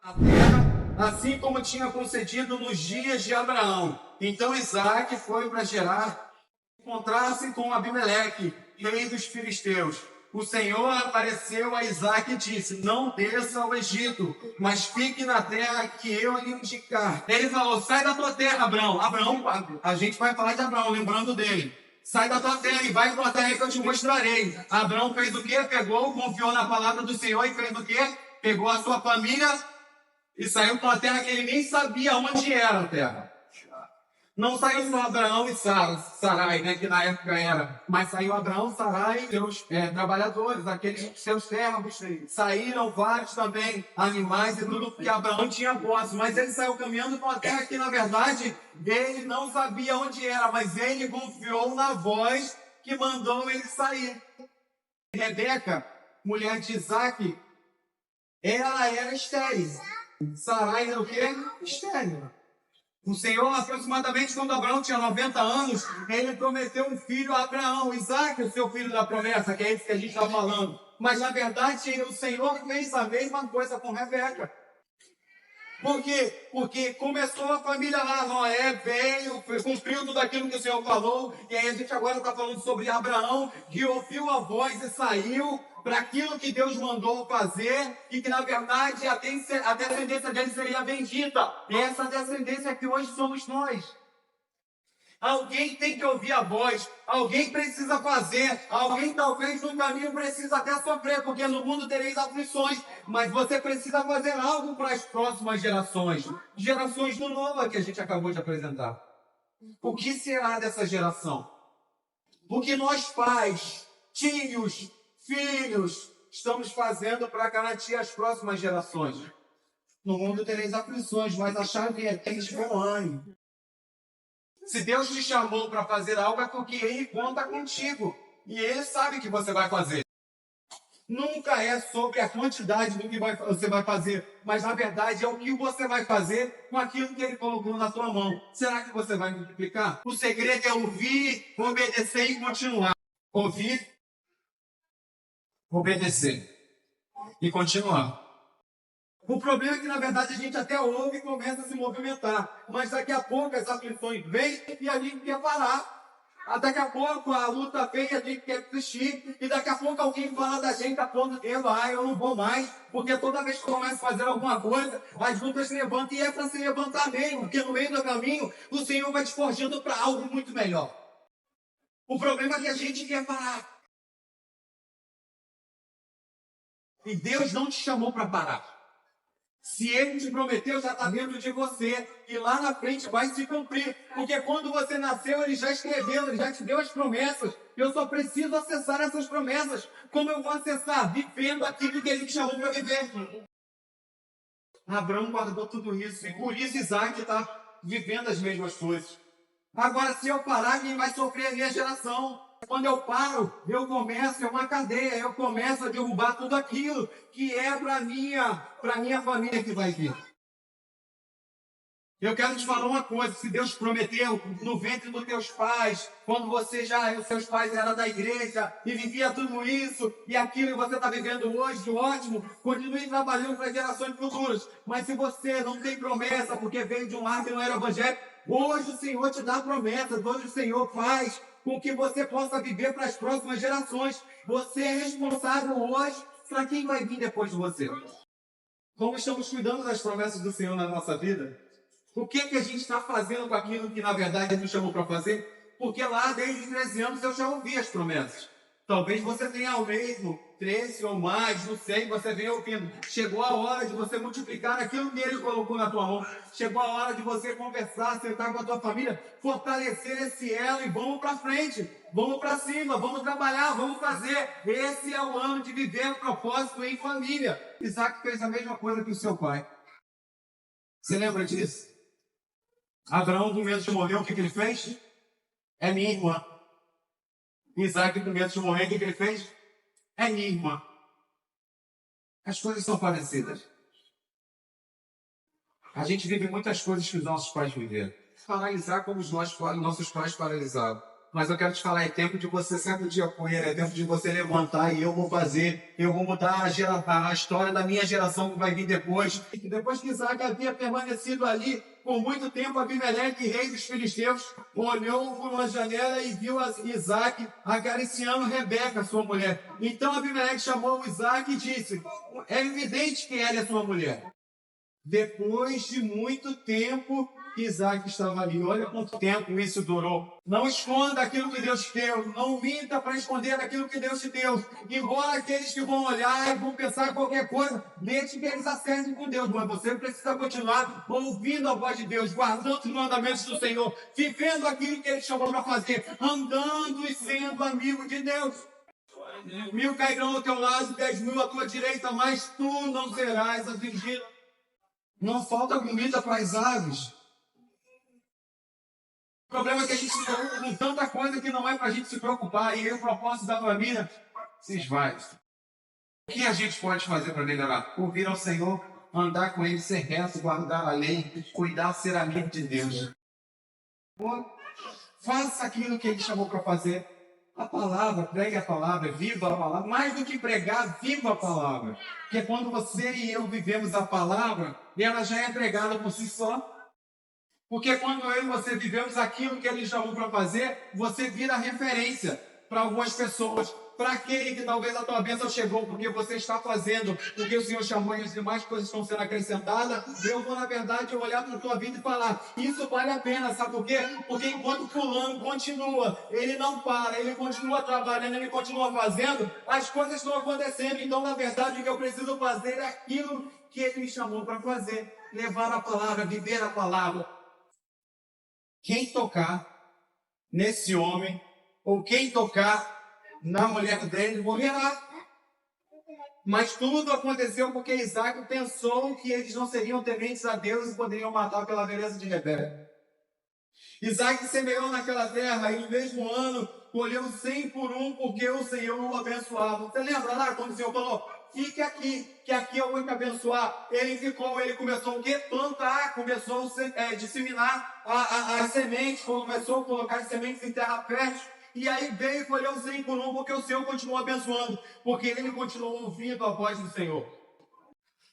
a terra, assim como tinha concedido nos dias de Abraão. Então Isaac foi para Gerar, encontrar-se com Abimeleque, rei dos filisteus. O Senhor apareceu a Isaac e disse: não desça ao Egito, mas fique na terra que eu lhe indicar. Ele falou: sai da tua terra, Abraão. Abraão, a gente vai falar de Abraão, lembrando dele. Sai da tua terra e vai para a terra que eu te mostrarei. Abraão fez o quê? Pegou, confiou na palavra do Senhor e fez o quê? Pegou a sua família e saiu para a terra que ele nem sabia onde era a terra. Não saiu só Abraão e Sarai, né, que na época era, mas saiu Abraão, Sarai e seus trabalhadores, aqueles seus servos. Saíram vários também animais e tudo, porque Abraão tinha posse, mas ele saiu caminhando para uma terra que, na verdade, ele não sabia onde era, mas ele confiou na voz que mandou ele sair. Rebeca, mulher de Isaac, ela era estéril. Sarai era o quê? Estéril. O Senhor, aproximadamente quando Abraão tinha 90 anos, ele prometeu um filho a Abraão, Isaac, o seu filho da promessa, que é esse que a gente está falando. Mas, na verdade, o Senhor fez a mesma coisa com Rebeca. Por quê? Porque começou a família lá, Noé veio, cumpriu tudo aquilo que o Senhor falou, e aí a gente agora está falando sobre Abraão, que ouviu a voz e saiu para aquilo que Deus mandou fazer, e que na verdade a descendência dele seria bendita. E essa descendência que hoje somos nós. Alguém tem que ouvir a voz, alguém precisa fazer, alguém talvez no caminho precisa até sofrer, porque no mundo tereis aflições, mas você precisa fazer algo para as próximas gerações, gerações do Nova que a gente acabou de apresentar. O que será dessa geração? O que nós pais, tios, filhos, estamos fazendo para garantir as próximas gerações? No mundo tereis aflições, mas a chave é ter bom ânimo. Se Deus te chamou para fazer algo, é porque Ele conta contigo. E Ele sabe que você vai fazer. Nunca é sobre a quantidade do que você vai fazer, mas na verdade é o que você vai fazer com aquilo que Ele colocou na sua mão. Será que você vai multiplicar? O segredo é ouvir, obedecer e continuar. Ouvir, obedecer e continuar. O problema é que, na verdade, a gente até ouve e começa a se movimentar. Mas daqui a pouco as aflições vêm e a gente quer parar. Daqui a pouco a luta vem e a gente quer desistir. E daqui a pouco alguém fala da gente, aponta o dedo: eu não vou mais. Porque toda vez que começa a fazer alguma coisa, as lutas se levantam. E é para se levantar mesmo. Porque no meio do caminho, o Senhor vai te forjando para algo muito melhor. O problema é que a gente quer parar. E Deus não te chamou para parar. Se Ele te prometeu, já está dentro de você. E lá na frente vai se cumprir. Porque quando você nasceu, Ele já escreveu, Ele já te deu as promessas. Eu só preciso acessar essas promessas. Como eu vou acessar? Vivendo aquilo que Ele te chamou para viver. Abraão guardou tudo isso. E por isso Isaac está vivendo as mesmas coisas. Agora, se eu parar, quem vai sofrer a minha geração? Quando eu paro, eu começo, é uma cadeia, eu começo a derrubar tudo aquilo que é para minha família que vai vir. Eu quero te falar uma coisa: se Deus prometeu no ventre dos teus pais, quando os seus pais eram da igreja e vivia tudo isso e aquilo que você está vivendo hoje, ótimo, continue trabalhando para gerações futuras. Mas se você não tem promessa porque veio de um lar que não era evangélico, hoje o Senhor te dá promessas, hoje o Senhor faz com que você possa viver para as próximas gerações. Você é responsável hoje para quem vai vir depois de você. Como estamos cuidando das promessas do Senhor na nossa vida? O que a gente está fazendo com aquilo que na verdade Ele nos chamou para fazer? Porque lá desde os 13 anos eu já ouvi as promessas. Talvez você tenha ao mesmo 13 ou mais, não sei, você venha ouvindo. Chegou a hora de você multiplicar aquilo que Ele colocou na tua mão. Chegou a hora de você conversar, sentar com a tua família, fortalecer esse elo e vamos para frente. Vamos para cima, vamos trabalhar, vamos fazer. Esse é o ano de viver o propósito em família. Isaac fez a mesma coisa que o seu pai. Você lembra disso? Abraão, com medo de morrer, o que ele fez? É minha irmã. Isaac, com medo de morrer, o que ele fez? É minha irmã. As coisas são parecidas. A gente vive muitas coisas que os nossos pais viveram. Paralisar como nossos pais paralisaram. Mas eu quero te falar, é tempo de você sacudir a poeira, é tempo de você levantar e eu vou fazer, eu vou mudar a história da minha geração que vai vir depois. E depois que Isaac havia permanecido ali por muito tempo, Abimeleque, rei dos filisteus, olhou por uma janela e viu Isaac acariciando Rebeca, sua mulher. Então Abimeleque chamou Isaac e disse: é evidente que ela é sua mulher. Depois de muito tempo, Isaac estava ali. Olha quanto tempo isso durou. Não esconda aquilo que Deus te deu. Não minta para esconder aquilo que Deus te deu. Embora aqueles que vão olhar e vão pensar qualquer coisa, deixe que eles acertem com Deus. Mas você precisa continuar ouvindo a voz de Deus, guardando os mandamentos do Senhor, vivendo aquilo que Ele chamou para fazer, andando e sendo amigo de Deus. 1000 cairão ao teu lado, 10.000 à tua direita, mas tu não serás atingido. Não falta comida para as aves. O problema é que a gente se preocupa com tanta coisa que não é para a gente se preocupar. E aí o propósito da família se esvai. O que a gente pode fazer para melhorar? Ouvir ao Senhor, andar com Ele, ser reto, guardar a lei, cuidar, ser amigo de Deus. Faça aquilo que Ele chamou para fazer. A palavra, pregue a palavra, viva a palavra. Mais do que pregar, viva a palavra. Porque quando você e eu vivemos a palavra, ela já é pregada por si só. Porque quando eu e você vivemos aquilo que Ele chamou para fazer, você vira referência para algumas pessoas. Para aquele que talvez a tua bênção chegou, porque você está fazendo o que o Senhor chamou e as demais coisas estão sendo acrescentadas, eu vou, na verdade, olhar para a tua vida e falar, isso vale a pena, sabe por quê? Porque enquanto fulano continua, ele não para, ele continua trabalhando, ele continua fazendo, as coisas estão acontecendo. Então, na verdade, o que eu preciso fazer é aquilo que Ele me chamou para fazer, levar a palavra, viver a palavra. Quem tocar nesse homem, ou quem tocar na mulher dele, morrerá. Mas tudo aconteceu porque Isaac pensou que eles não seriam tementes a Deus e poderiam matar pela beleza de Rebeca. Isaac semeou naquela terra e no mesmo ano colheu 100 por um, porque o Senhor o abençoava. Você lembra lá quando o Senhor falou, fique aqui, que aqui eu vou te abençoar? Ele ficou, ele começou o quê? Plantar, começou a disseminar as sementes, começou a colocar as sementes em terra fértil. E aí veio e colheu 100 por um, porque o Senhor continuou abençoando, porque ele continuou ouvindo a voz do Senhor.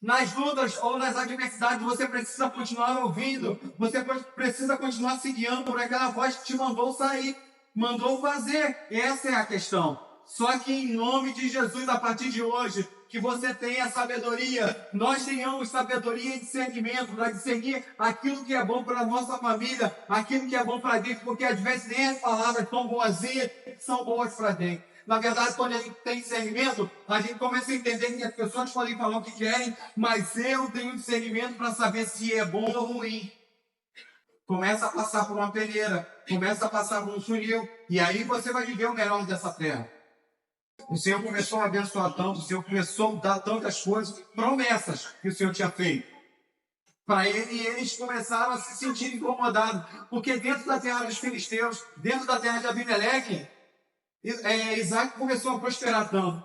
Nas lutas ou nas adversidades, você precisa continuar ouvindo, você precisa continuar se guiando por aquela voz que te mandou sair, mandou fazer. Essa é a questão. Só que em nome de Jesus, a partir de hoje, que você tenha sabedoria, nós tenhamos sabedoria e discernimento para discernir aquilo que é bom para a nossa família, aquilo que é bom para dentro, porque às vezes nem as palavras tão boazinhas são boas para dentro. Na verdade, quando a gente tem discernimento, a gente começa a entender que as pessoas podem falar o que querem, mas eu tenho discernimento para saber se é bom ou ruim. Começa a passar por uma peneira, começa a passar por um funil, e aí você vai viver o melhor dessa terra. O Senhor começou a abençoar tanto, o Senhor começou a dar tantas coisas, promessas que o Senhor tinha feito para ele, e eles começaram a se sentir incomodados, porque dentro da terra dos filisteus, dentro da terra de Abimeleque, Isaac começou a prosperar tanto.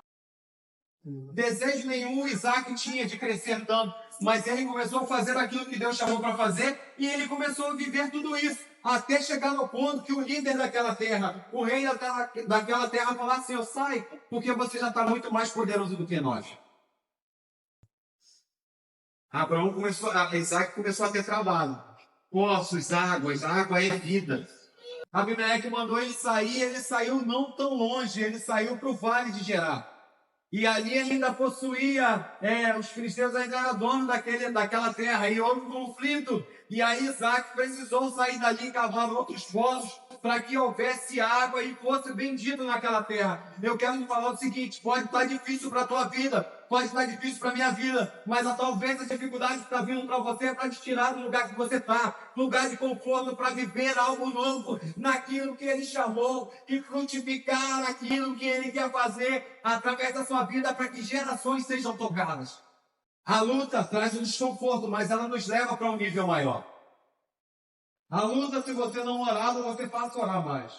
Desejo nenhum Isaac tinha de crescer tanto, mas ele começou a fazer aquilo que Deus chamou para fazer, e ele começou a viver tudo isso, até chegar no ponto que o líder daquela terra, o rei daquela terra, falasse assim, eu saio, porque você já está muito mais poderoso do que nós. Isaac começou a ter trabalho. Poços, águas, a água é vida. Abimeleque mandou ele sair, ele saiu não tão longe, ele saiu para o vale de Gerar. E ali ele ainda possuía, os filisteus ainda eram donos daquela terra, e houve um conflito. E aí Isaac precisou sair dali e cavar outros poços para que houvesse água e fosse bendito naquela terra. Eu quero te falar o seguinte, pode estar difícil para a tua vida, pode estar difícil para a minha vida, mas talvez a dificuldade que está vindo para você é para te tirar do lugar que você está, lugar de conforto, para viver algo novo, naquilo que Ele chamou, e frutificar aquilo que Ele quer fazer através da sua vida, para que gerações sejam tocadas. A luta traz um desconforto, mas ela nos leva para um nível maior. A luta, se você não orar, você passa a orar mais.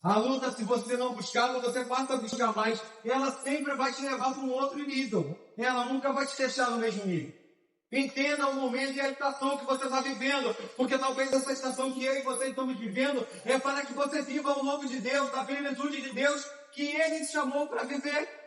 A luta, se você não buscar, você passa a buscar mais. Ela sempre vai te levar para um outro nível. Ela nunca vai te deixar no mesmo nível. Entenda o momento e a estação que você está vivendo, porque talvez essa estação que eu e você estamos vivendo é para que você viva o novo de Deus, a plenitude de Deus que Ele te chamou para viver.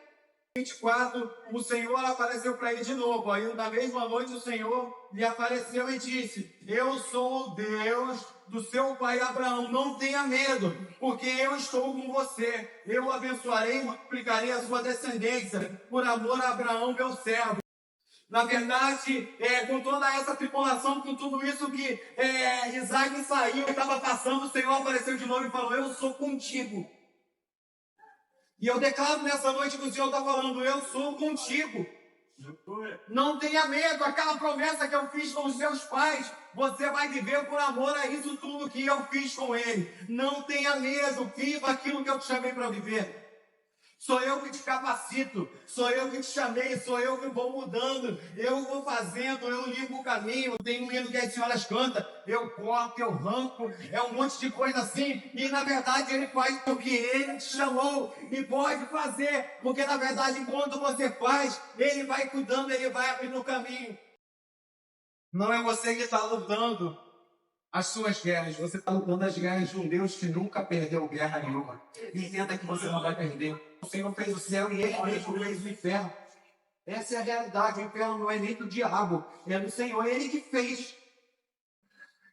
24, o Senhor apareceu para ele de novo. Aí, na mesma noite, o Senhor lhe apareceu e disse: Eu sou o Deus do seu pai Abraão. Não tenha medo, porque eu estou com você. Eu o abençoarei e multiplicarei a sua descendência, por amor a Abraão, meu servo. Na verdade, com toda essa tripulação, com tudo isso que Isaac saiu e estava passando, o Senhor apareceu de novo e falou: Eu sou contigo. E eu declaro nessa noite que o Senhor está falando: Eu sou contigo. Não tenha medo, aquela promessa que eu fiz com os seus pais, você vai viver por amor a isso tudo que eu fiz com ele. Não tenha medo, viva aquilo que eu te chamei para viver. Sou eu que te capacito, sou eu que te chamei, sou eu que vou mudando, eu vou fazendo, eu limpo o caminho. Tem um hino que as senhoras cantam: eu corto, eu rampo, é um monte de coisa assim, e na verdade ele faz o que ele te chamou e pode fazer, porque na verdade enquanto você faz, ele vai cuidando, ele vai abrindo o caminho. Não é você que está lutando as suas guerras, você está lutando as guerras de um Deus que nunca perdeu guerra nenhuma. Entenda que você não vai perder. O Senhor fez o céu e ele mesmo fez o inferno. Essa é a realidade. O inferno não é nem do diabo, é do Senhor, ele que fez.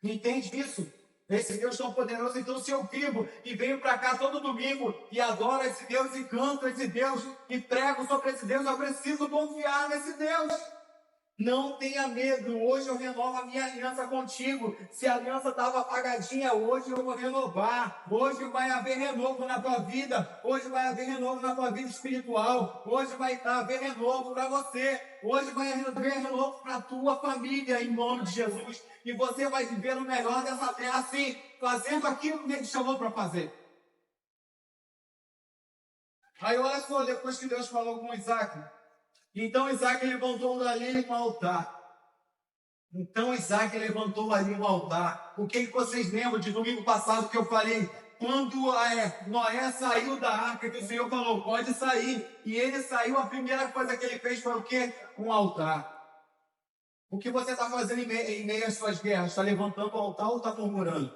Entende isso? Esse Deus tão poderoso. Então, se eu vivo e venho para cá todo domingo e adoro esse Deus e canto esse Deus e prego sobre esse Deus, eu preciso confiar nesse Deus. Não tenha medo, hoje eu renovo a minha aliança contigo. Se a aliança estava apagadinha, hoje eu vou renovar. Hoje vai haver renovo na tua vida. Hoje vai haver renovo na tua vida espiritual. Hoje vai haver renovo para você. Hoje vai haver renovo para a tua família, em nome de Jesus. E você vai viver o melhor dessa terra assim, fazendo aquilo que Ele te chamou para fazer. Aí olha só, depois que Deus falou com Isaac. Então Isaac levantou ali um altar. O que vocês lembram de domingo passado que eu falei? Quando Noé saiu da arca, que o Senhor falou: pode sair. E ele saiu, a primeira coisa que ele fez foi o quê? Um altar. O que você está fazendo em meio às suas guerras? Está levantando o altar ou está murmurando?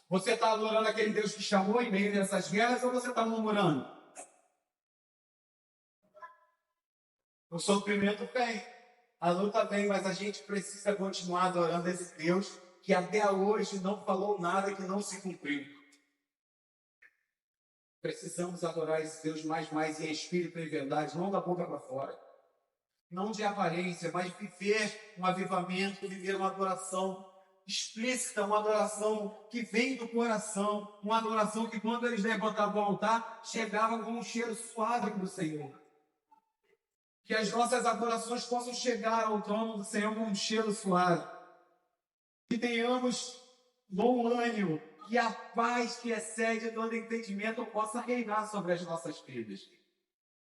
Você está adorando aquele Deus que chamou em meio dessas guerras ou você está murmurando? O sofrimento vem, a luta vem, mas a gente precisa continuar adorando esse Deus que até hoje não falou nada que não se cumpriu. Precisamos adorar esse Deus mais em espírito e em verdade, não da boca para fora. Não de aparência, mas viver um avivamento, viver uma adoração explícita, uma adoração que vem do coração, uma adoração que quando eles levantavam o altar, chegava com um cheiro suave para o Senhor. Que as nossas adorações possam chegar ao trono do Senhor com um cheiro suave. Que tenhamos bom ânimo, que a paz que excede todo entendimento possa reinar sobre as nossas vidas.